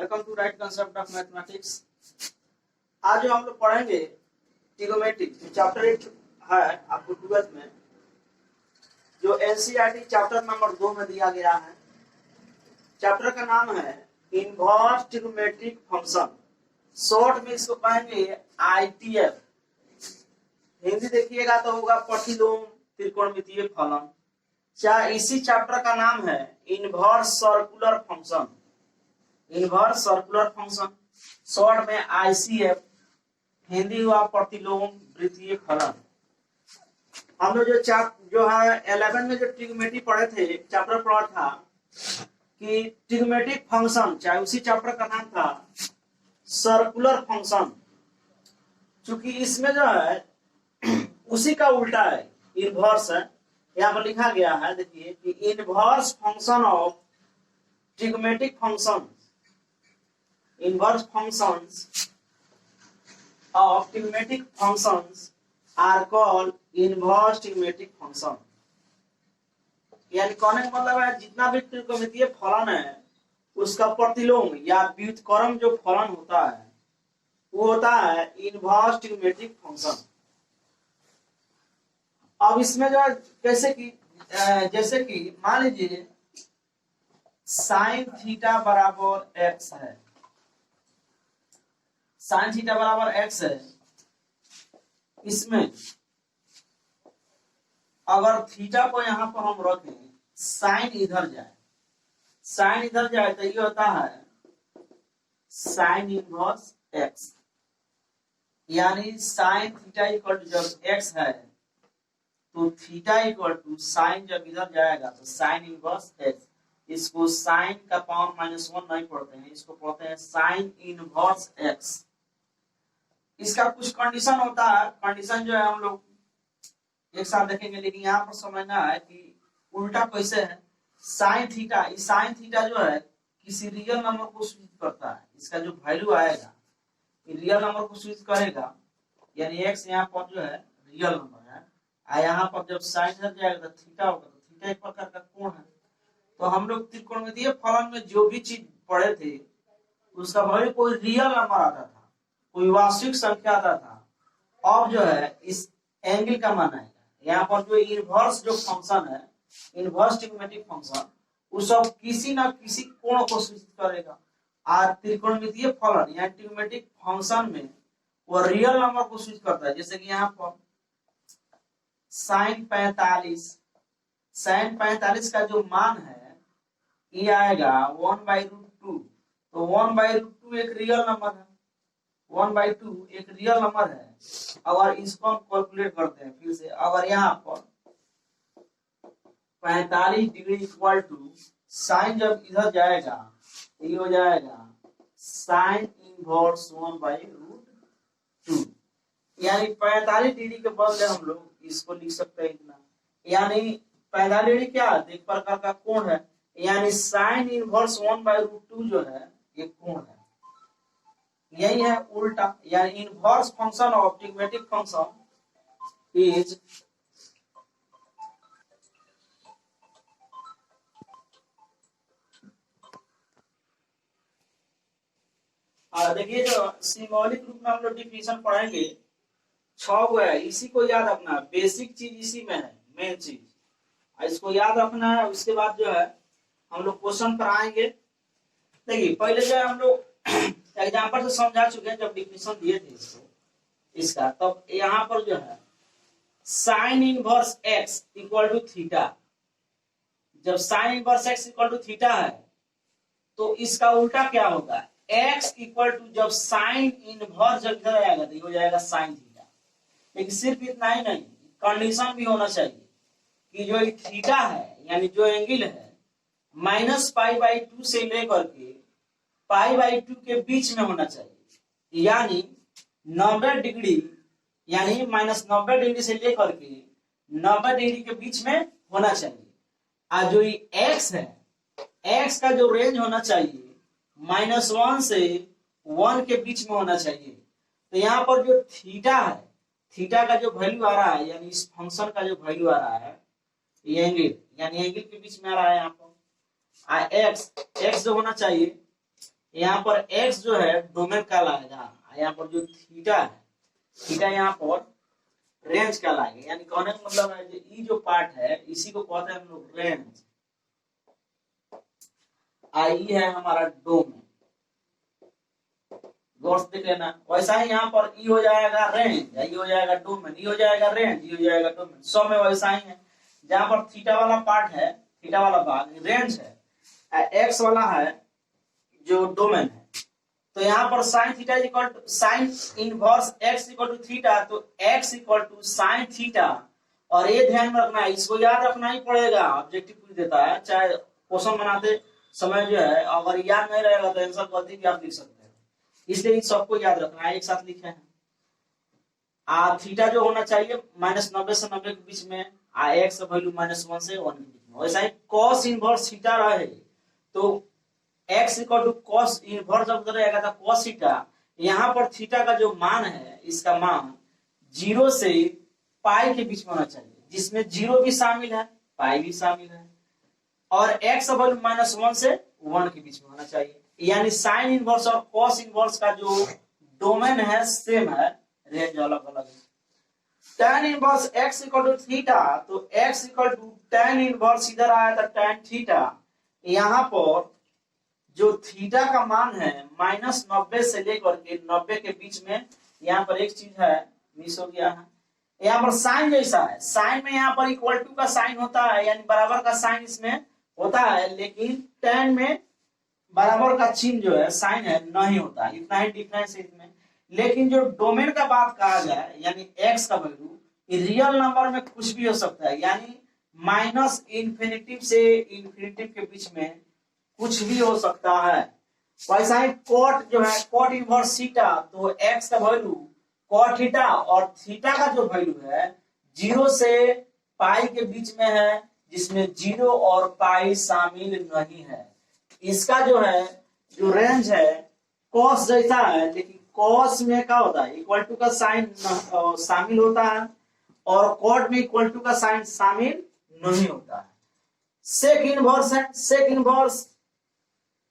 Welcome to right concept of mathematics. आज जो हम लोग पढ़ेंगे ट्रिग्नोमेट्री चैप्टर 8 है आपको 12th में, जो एनसीईआरटी चैप्टर नंबर 2 में दिया गया है। चैप्टर का नाम है इनवर्स ट्रिग्नोमेट्रिक फंक्शन, शॉर्ट में इसको कहेंगे आईटीएफ। हिंदी देखिएगा तो होगा प्रतिलोम त्रिकोणमितीय फलन। इसी चैप्टर का नाम है inverse circular function. Inverse circular function short में आईसीएफ, हिंदी हुआ प्रतिलोम वृत्तीय फलन। हम लोग जो है 11 में जो ट्रिग्नोमेट्री पढ़े थे, चैप्टर पढ़ा था कि ट्रिग्नोमेट्रिक फंक्शन, चाहे उसी चैप्टर का नाम था सर्कुलर फंक्शन। चूंकि इसमें जो है उसी का उल्टा है, इनवर्स है। यहाँ पर लिखा गया है, देखिए कि inverse function of trigonometric function, inverse functions of trigonometric functions are called inverse trigonometric function। यानी कहने का मतलब है जितना भी त्रिकोणमितीय फलन है उसका प्रतिलोम या व्युत्क्रम जो फलन होता है वो होता है इनवर्स ट्रिग्नोमेट्रिक फंक्शन। अब इसमें जो कैसे कि जैसे कि मान लीजिए साइन थीटा बराबर एक्स है, साइन थीटा बराबर एक्स है। इसमें अगर थीटा को यहां पर हम रखें, साइन इधर जाए, साइन इधर जाए तो ये होता है साइन इनवर्स एक्स। यानी साइन थीटा इक्वल टू जब एक्स है तो थीटा इक्वल टू साइन जब इधर जाएगा तो साइन इनवर्स एक्स। इसको साइन का पावर -1 नहीं पढ़ते हैं, इसको पढ़ते हैं साइन इनवर्स एक्स। इसका कुछ कंडीशन होता है, कंडीशन जो है हम लोग एक साथ देखेंगे, लेकिन यहाँ पर समझना है कि उल्टा कैसे है। साइन थीटा, इस साइन थीटा जो है किसी रियल नंबर को सूचित करता है। इसका जो वैल्यू आएगा रियल नंबर को सूचित करेगा, यानी एक्स यहाँ पर जो है रियल नंबर है। यहाँ पर जब साइन इधर जाएगा तो थीटा होगा, तो थीटा एक प्रकार का कोण है। तो हम लोग त्रिकोणमितीय फलन में जो भी चीज पढ़े थे उसका वैल्यू कोई रियल नंबर आता था, कोई वास्तविक संख्या आता था। अब जो है इस एंगल का मान आएगा। यहाँ पर जो इनवर्स जो फंक्शन है, इनवर्स ट्रिग्नोमेट्रिक फंक्शन, वो सब किसी ना किसी कोण को सूचित करेगा। और त्रिकोणमितीय फलन या ट्रिग्नोमेट्रिक फंक्शन में वो रियल नंबर को सूचित करता है। जैसे कि यहाँ पर साइन 45, साइन 45 का जो मान है ये आएगा 1/√2। तो 1/√2 एक रियल नंबर है, 1/2 एक रियल नंबर है। अगर इसको हम कैलकुलेट करते हैं फिर से, अगर यहाँ पर 45 डिग्री इक्वल टू साइन जब इधर जाएगा तो ये हो जाएगा साइन इनवर्स 1/√2। यानी 45 डिग्री के बदले हम लोग इसको लिख सकते हैं इतना। यानी 45 डिग्री क्या है, एक प्रकार का कोण है। यानी साइन इनवर्स 1/√2 जो है ये कोण है। यही है उल्टा, यानी inverse function of trigonometric function is देखिए जो सिंबॉलिक रूप में हम लोग डिफिनेशन पढ़ेंगे 6 गो है। इसी को याद रखना, बेसिक चीज इसी में है, मेन चीज इसको याद रखना है। उसके बाद जो है हम लोग क्वेश्चन पर आएंगे। देखिए पहले जो है हम लोग एग्जाम्पल से समझा चुके हैं, जब डिफिनेशन दिए थे इसका, तब यहाँ पर जो है sine inverse x equal to theta, जब sine inverse x equal to theta है तो इसका उल्टा क्या होगा, एक्स इक्वल टू जब साइन इनवर्स जब इधर आएगा तो हो जाएगा साइन थीटा। लेकिन सिर्फ इतना ही नहीं, कंडीशन भी होना चाहिए कि जो थीटा है यानी जो एंगल है -π/2 से लेकर के π/2 के बीच में होना चाहिए। यानी 90 डिग्री, यानी -90 डिग्री से लेकर के 90 डिग्री के बीच में होना चाहिए। और जो एक्स है, एक्स का जो रेंज होना चाहिए -1 से 1 के बीच में होना चाहिए। तो यहाँ पर जो थीटा है, थीटा का जो वैल्यू आ रहा है, यानी इस फंक्शन का जो वैल्यू आ रहा है ये एंगल, यानी एंगल के बीच में आ रहा है यहाँ पर एक्स जो होना चाहिए यहाँ पर x जो है डोमेन कहलाएगा, यहाँ पर जो थीटा है, थीटा यहाँ पर रेंज कहलाएगा। यानी कहने का मतलब है जो ई जो पार्ट है इसी को कहते हैं हम लोग रेंज, आई है हमारा डोमेन। गौर से देख लेना। वैसा ही यहाँ पर ई हो जाएगा रेंज, ई हो जाएगा डोमेन, ई हो जाएगा रेंज, ई हो जाएगा डोमेन, सब में वैसा ही है। जहाँ पर थीटा वाला पार्ट है, थीटा वाला भाग रेंज है, एक्स वाला है जो डोमेन है। तो यहाँ पर sine theta equal to sine inverse x equal to theta, तो x equal to sine theta. और ये ध्यान में रखना है, इसको याद रखना ही पड़ेगा, ऑब्जेक्टिव पूछ देता है, चाहे क्वेश्चन बनाते समय जो है अगर याद नहीं रहेगा तो आंसर गलती भी आप लिख सकते हैं। इसलिए इन सबको याद रखना है, एक साथ लिखे हैं। थीटा जो होना चाहिए -90 से 90 के बीच में, एक्स का वैल्यू -1 से 1 के बीच में। वैसा ही कॉस इनवर्स थीटा रहे तो x equal to cos inverse जब रहेगा तो कॉस थीटा। यहाँ पर थीटा का जो मान है, इसका मान 0 से पाई के बीच में होना चाहिए, जिसमें 0 भी शामिल है, पाई भी शामिल है, और x का वैल्यू -1 से 1 के बीच में होना चाहिए। यानी साइन इनवर्स और कॉस इनवर्स का जो डोमेन है सेम है, रेंज अलग अलग है। tan inverse x equal to theta, तो x equal to tan inverse इधर आया था tan थीटा। यहाँ पर जो थीटा का मान है -90 से लेकर के 90 के बीच में, यहाँ पर एक चीज है मिस हो गया है। यहाँ पर साइन जैसा है, साइन में यहाँ पर इक्वल टू का साइन होता है, यानी बराबर का साइन इसमें होता है, लेकिन tan में बराबर का चिन्ह जो है साइन है नहीं होता, इतना ही डिफरेंस है इसमें। लेकिन जो डोमेन का बात कहा जाए, यानी x का वैल्यू रियल नंबर में कुछ भी हो सकता है, यानी -इन्फिनिटी से इन्फिनिटी के बीच में कुछ भी हो सकता है। वैसा ही कॉट जो है, कॉट इनवर्स थीटा, तो x का वैल्यू कॉट थीटा, और थीटा का जो वैल्यू है 0 से पाई के बीच में है, जिसमें 0 और पाई शामिल नहीं है। इसका जो है जो रेंज है कॉस जैसा है, लेकिन कॉस में क्या होता है, इक्वल टू का साइन शामिल होता है, और कॉट में इक्वल टू का साइन शामिल नहीं होता है। सेक इनवर्स है, sec inverse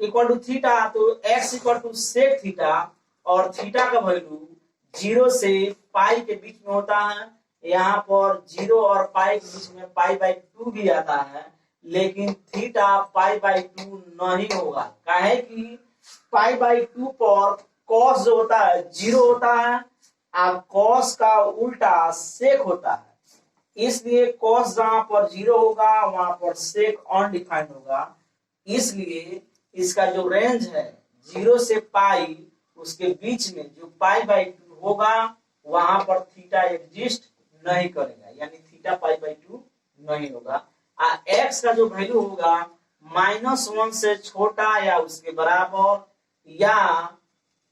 equal to theta, तो x equal to sec theta, और थीटा का वैल्यू 0 से पाई के बीच में होता है। यहाँ पर 0 और पाई के बीच में पाई/2 भी आता है, लेकिन थीटा पाई/2 नहीं होगा। काहे कि पाई/2 पर कॉस जो होता है 0 होता है, और कॉस का उल्टा सेक होता है। इसलिए कॉस जहां पर 0 होगा वहां पर सेक अनडिफाइंड होगा। इसलिए इसका जो रेंज है 0 से पाई, उसके बीच में जो पाई/2 होगा वहां पर थीटा एग्जिस्ट नहीं करेगा, यानी थीटा पाई/2 नहीं होगा। x का जो वैल्यू होगा -1 से छोटा या उसके बराबर, या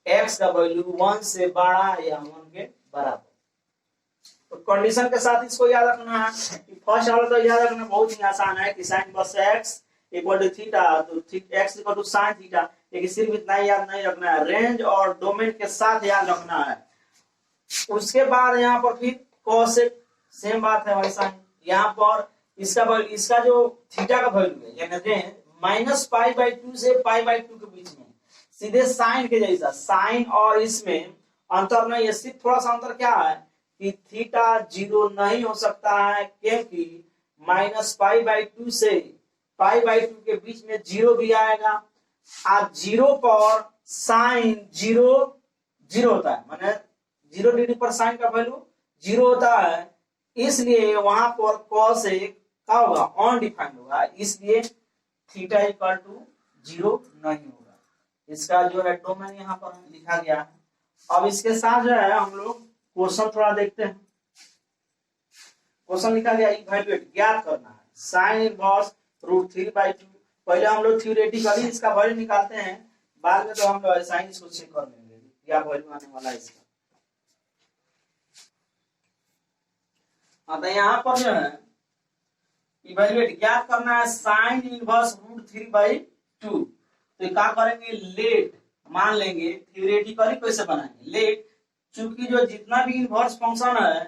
x का वैल्यू 1 से बड़ा या 1 के बराबर। तो कंडीशन के साथ इसको याद रखना है। फर्स्ट वाला तो याद रखना बहुत ही आसान है कि sine verse x equal to theta, तो x equal to sine theta. लेकिन सिर्फ इतना ही याद नहीं रखना है, रेंज और डोमेन के साथ याद रखना है। उसके बाद यहाँ पर फिर कोसेक सेम बात है, वैसा ही यहाँ पर इसका जो थीटा का वैल्यू है, यानी रेंज -पाई/2 से पाई/2 के बीच में, सीधे साइन के जैसा। साइन और इसमें अंतर नहीं है, सिर्फ थोड़ा सा अंतर क्या है कि थीटा 0 नहीं हो सकता है, क्योंकि -पाई/2 से पाई/2 के बीच में 0 भी आएगा। आप 0 पर साइन 0 होता है, माने 0 डिग्री पर साइन का वैल्यू 0 होता है, इसलिए वहां पर कॉस क्या होगा, अनडिफाइंड होगा। इसलिए थीटा इक्वल टू 0 नहीं होगा। इसका जो है डोमेन यहाँ पर लिखा गया है। अब इसके साथ जो है हम लोग क्वेश्चन थोड़ा देखते हैं। क्वेश्चन लिखा गया इवैल्यूएट, ज्ञात करना है साइन इनवर्स √3/2। पहले हम लोग थ्योरेटिकली इसका वैल्यू निकालते हैं, बाद में तो हम लोग ऐसा ही इसको चेक कर लेंगे क्या वैल्यू आने वाला है इसका। हाँ, तो यहाँ पर जो है इवैल्यूएट ज्ञात करना है साइन इनवर्स √3/2। तो क्या करेंगे, लेट मान लेंगे, थ्योरेटिकली कैसे बनाएंगे, लेट, चूंकि जो जितना भी इनवर्स फंक्शन है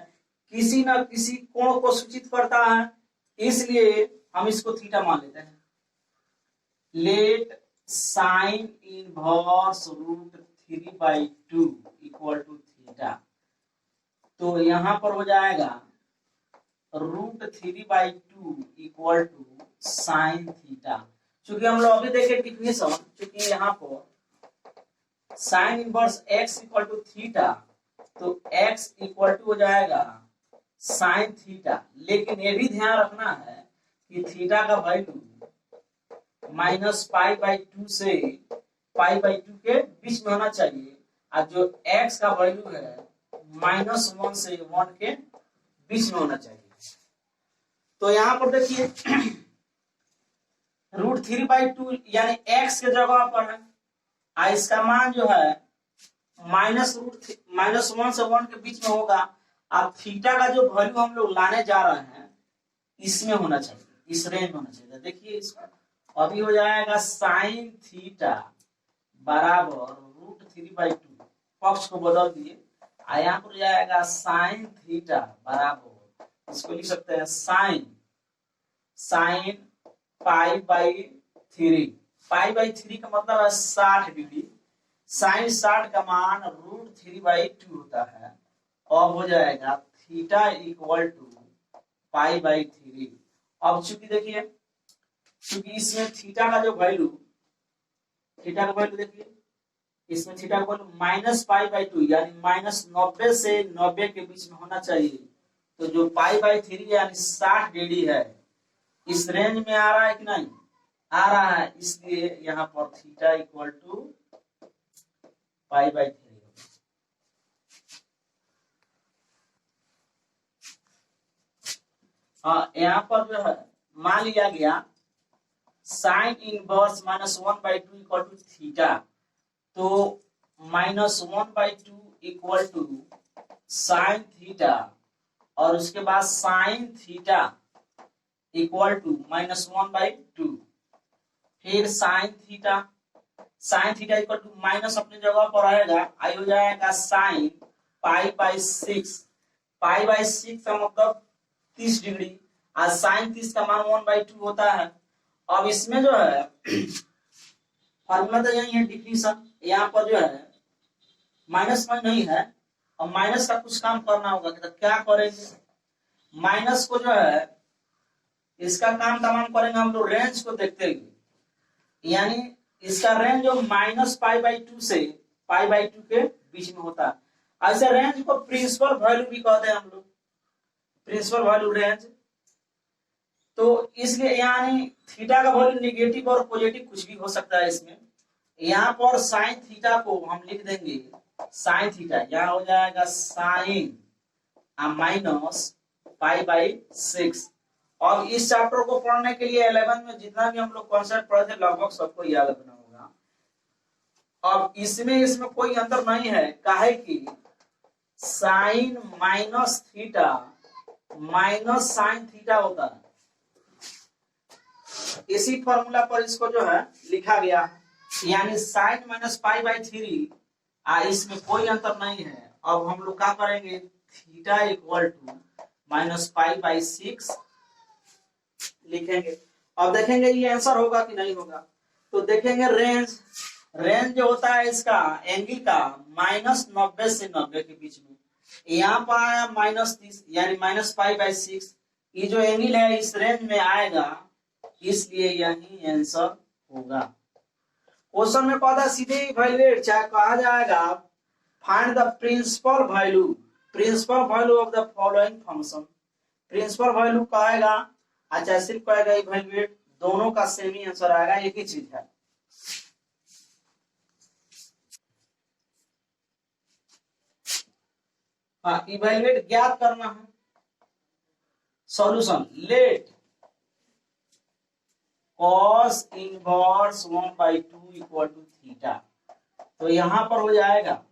किसी न किसी कोण को सूचित करता है, इसलिए हम इसको थीटा मान लेते हैं। Let sine inverse root 3/2 equal to theta. तो यहां पर हो जाएगा root 3/2 equal to sine theta. चूंकि हम लोग अभी देखे डिफिनेशन, चूंकि यहाँ पर sine inverse x equal to theta, तो x इक्वल टू हो जाएगा साइन थीटा। लेकिन ये भी ध्यान रखना है कि थीटा का वैल्यू -π/2 से π/2 के बीच में होना चाहिए, और जो x का वैल्यू है -1 से 1 के बीच में होना चाहिए। तो यहाँ पर देखिए रूट 3/2 यानी x के जगह पर है, इसका मान जो है -1 से 1 के बीच में होगा। अब थीटा का जो वैल्यू हम लोग लाने जा रहे हैं इसमें होना चाहिए, इस रेंज में होना चाहिए। देखिए इसका अभी हो जाएगा साइन थीटा बराबर रूट 3/2, पक्ष को बदल दिए, यहाँ पर जाएगा साइन थीटा बराबर, इसको लिख सकते हैं साइन π/3। π/3 का मतलब है 60 डिग्री। साइन 60 का मान रूट 3/2 होता है। अब हो जाएगा थीटा इक्वल टू π/3। अब चूंकि देखिए, क्योंकि इसमें थीटा का जो वैल्यू, थीटा का वैल्यू देखिए, इसमें थीटा का वैल्यू -π/2 यानी -90 से 90 के बीच में होना चाहिए। तो जो π/3 यानी 60 डिग्री है, इस रेंज में आ रहा है कि नहीं आ रहा है, इसलिए यहाँ पर थीटा इक्वल टू π/3। हाँ, यहाँ पर जो है मान लिया गया sine inverse -1/2 equal to theta. तो -1/2 इक्वल टू साइन थीटा, और उसके बाद साइन थीटा इक्वल टू -1/2, फिर sine theta equal to minus अपनी जगह पर रहेगा, आई हो जाएगा साइन π/6। π/6 का मतलब 30 डिग्री, और साइन 30 का मान 1/2 होता है। अब इसमें जो है फॉर्मूला तो यही है, डिफिनेशन। यहाँ पर जो है माइनस में नहीं है, और माइनस का कुछ काम करना होगा। तो क्या करेंगे, माइनस को जो है इसका काम तमाम करेंगे हम लोग रेंज को देखते हुए, यानी इसका रेंज जो -π/2 से π/2 के बीच में होता है। ऐसे रेंज को प्रिंसिपल वैल्यू भी कहते हैं हम लोग, प्रिंसिपल वैल्यू रेंज। तो इसलिए यानी थीटा का वैल्यू नेगेटिव और पॉजिटिव कुछ भी हो सकता है इसमें। यहाँ पर साइन थीटा को हम लिख देंगे साइन थीटा, यहाँ हो जाएगा साइन -π/6। और इस चैप्टर को पढ़ने के लिए 11 में जितना भी हम लोग कॉन्सेप्ट पढ़े थे लगभग सबको याद रखना होगा। अब इसमें कोई अंतर नहीं है, काहे कि sine minus theta minus sine theta होता है। इसी फॉर्मूला पर इसको जो है लिखा गया है, यानी साइन -π/3, इसमें कोई अंतर नहीं है। अब हम लोग क्या करेंगे, थीटा इक्वल टू -π/6 लिखेंगे। अब देखेंगे ये आंसर होगा कि नहीं होगा। तो देखेंगे रेंज जो होता है इसका एंगल का -90 से 90 के बीच में, यहाँ पर आया -30 यानी -π/6। ये जो एंगल है इस रेंज में आएगा, इसलिए यही आंसर होगा। क्वेश्चन में कहा था सीधे इवैल्यूएट, चाहे कहा जाएगा find the principal value of the following function. Principal value कहेगा, अच्छा सिर्फ कहेगा इवैल्यूएट, दोनों का सेम ही आंसर आएगा, एक ही चीज है। हाँ, इवैल्यूएट ज्ञात करना है। Solution, let cos inverse 1/2 equal to theta. तो यहां पर हो जाएगा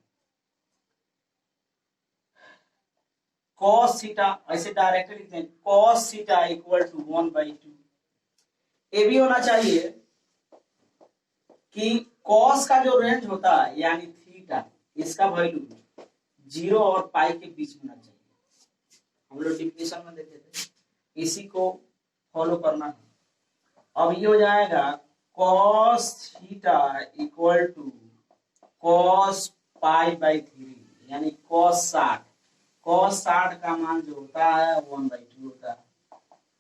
cos थीटा, ऐसे डायरेक्टली लिखते हैं cos थीटा इक्वल टू 1/2। ये भी होना चाहिए कि cos का जो रेंज होता है यानी थीटा, इसका वैल्यू 0 और पाई के बीच में होना चाहिए। हम लोग डिफिनेशन में देखे थे, इसी को फॉलो करना है। अब ये हो जाएगा cos theta equal to cos pi by 3, यानी कॉस 60। कॉस 60 का मान जो होता है 1/2 होता है।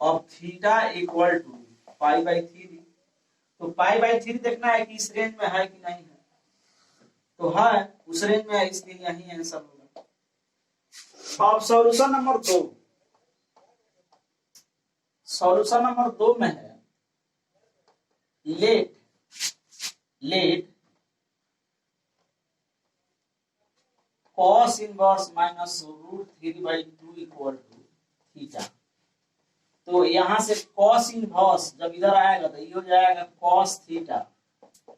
अब theta equal to pi by 3, तो पाई बाई 3 देखना है कि इस रेंज में है कि नहीं है, तो है, उस रेंज में है, इसलिए यही आंसर होगा। अब सॉल्यूशन नंबर 2, सॉल्यूशन नंबर 2 में है let cos inverse minus √3/2 equal to theta. तो यहां से cos इनवर्स जब इधर आएगा तो ये हो जाएगा cos theta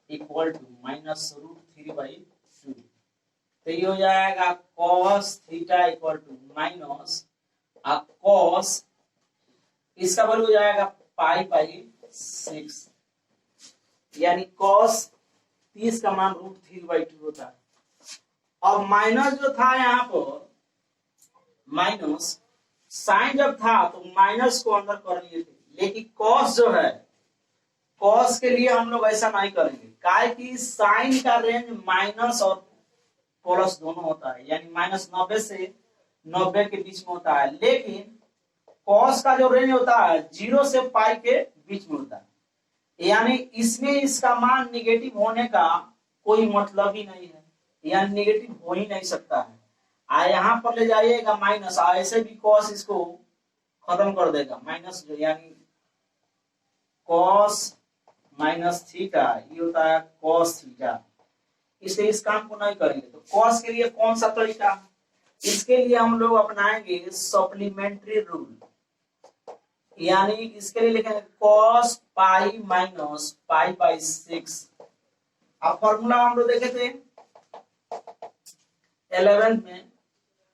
equal to minus √3/2, तो ये हो जाएगा cos theta equal to minus cos, इसका वैल्यू हो जाएगा पाई/6, यानी cos 30 का मान √3/2 होता है। अब माइनस जो था यहाँ पर, माइनस साइन जब था तो माइनस को अंदर कर लिए थे, लेकिन cos जो है, cos के लिए हम लोग ऐसा नहीं करेंगे, काहे कि साइन का रेंज माइनस और प्लस दोनों होता है, यानी -90 से 90 के बीच में होता है, लेकिन cos का जो रेंज होता है 0 से पाई के बीच में होता है, यानी इसमें इसका मान निगेटिव होने का कोई मतलब ही नहीं है, यानी निगेटिव हो ही नहीं सकता है। यहाँ पर ले जाइएगा माइनस, ऐसे भी cos इसको खत्म कर देगा, माइनस जो, यानी cos माइनस थीटा ये होता है cos थीटा, इसलिए इस काम को नहीं करेंगे। तो cos के लिए कौन सा तरीका, इसके लिए हम लोग अपनाएंगे सप्लीमेंट्री रूल, यानी इसके लिए लिखेंगे cos पाई माइनस पाई/6। अब फॉर्मूला हम लोग देखे थे 11th में,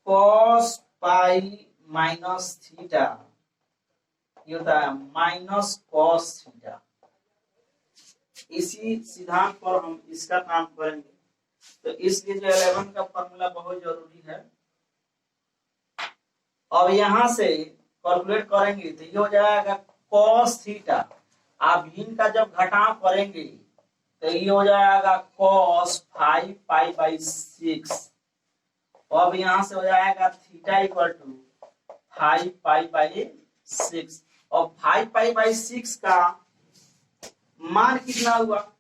cos पाई माइनस थीटा ये होता है माइनस cos थीटा। इसी सिद्धांत पर हम इसका काम करेंगे, तो इसलिए जो 11 का फॉर्मूला बहुत जरूरी है। अब यहां से कैलकुलेट करेंगे तो ये हो जाएगा cos थीटा, आप इनका जब घटाव करेंगे तो ये हो जाएगा cos 5 पाई/6। अब यहां से हो जाएगा थीटा इक्वल टू 5 पाई/6, और 5 पाई/6 का मान कितना हुआ,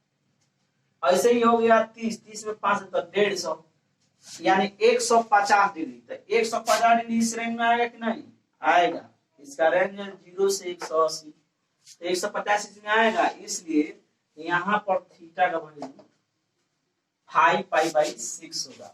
ऐसे ही हो गया 30 में 5 तो 150, यानी 150 डिग्री। तो 150 डिग्री इस रेंज में आएगा कि नहीं आएगा, इसका रेंज है 0 से 180, तो 150 इसमें आएगा, इसलिए यहाँ पर थीटा का वैल्यू 5 पाई/6 होगा।